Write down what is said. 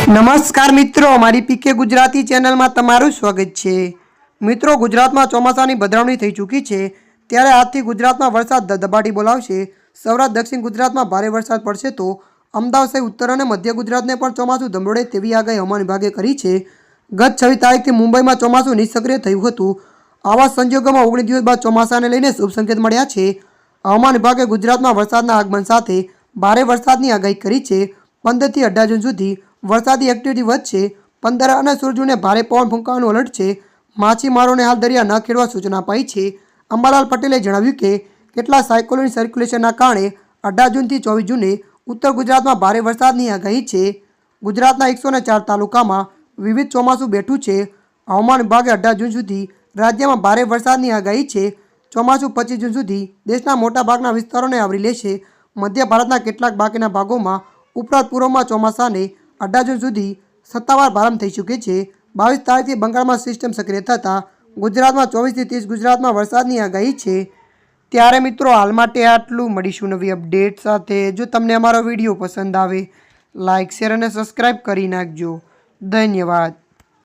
નમસ્કાર મિત્રો, મારી પીકે ગુજરાતી ચેનલમાં તમારું સ્વાગત છે। મિત્રો, ગુજરાતમાં ચોમાસાની પધરામણી થઈ ચૂકી છે, ત્યારે આજથી ગુજરાતમાં વરસાદ ધબધબાટી બોલાવશે। સૌરાષ્ટ્ર દક્ષિણ ગુજરાતમાં ભારે વરસાદ પડશે તો અમદાવાદ સહિત ઉત્તર અને મધ્ય ગુજરાતને પણ ચોમાસું ધમરોળે તેવી આગાહી હવામાન વિભાગે કરી છે। ગત 26 તારીખથી મુંબઈમાં ચોમાસું નિસક્રિય થયું હતું। આવા સંજોગોમાં 19 દિવસ બાદ ચોમાસાને લઈને શુભ સંકેત મળ્યા છે। હવામાન વિભાગે ગુજરાતમાં વરસાદના આગમન સાથે ભારે વરસાદની આગાહી કરી છે। 15 થી 18 જૂન સુધી વરસાદી એક્ટિવિટી વધશે। 15 અને 16 જૂને ભારે પવન ફૂંકાવાનું એલર્ટ છે। માછીમારોને હાલ દરિયા ન ખેડવા સૂચના અપાઈ છે। અંબાલાલ પટેલે જણાવ્યું કે કેટલાક સાયક્લોનિક સર્ક્યુલેશનના કારણે 18 જૂનથી 24 જૂને ઉત્તર ગુજરાતમાં ભારે વરસાદની આગાહી છે। ગુજરાતના 104 તાલુકામાં વિવિધ ચોમાસું બેઠું છે। હવામાન વિભાગે 18 જૂન સુધી રાજ્યમાં ભારે વરસાદની આગાહી છે। ચોમાસું 25 જૂન સુધી દેશના મોટાભાગના વિસ્તારોને આવરી લેશે। મધ્ય ભારતના કેટલાક બાકીના ભાગોમાં ઉપરાંત પૂર્વમાં ચોમાસાને 18 જૂન સુધી સત્તાવાર પ્રારંભ થઈ શકે છે। 22 તારીખથી બંગાળમાં સિસ્ટમ સક્રિય થતાં ગુજરાતમાં 24 થી 30 ગુજરાતમાં વરસાદની આગાહી છે। ત્યારે મિત્રો, હાલ માટે આટલું। મળીશું નવી અપડેટ સાથે। જો તમને અમારો વિડીયો પસંદ આવે, લાઇક, શેર અને સબસ્ક્રાઈબ કરી નાખજો। ધન્યવાદ।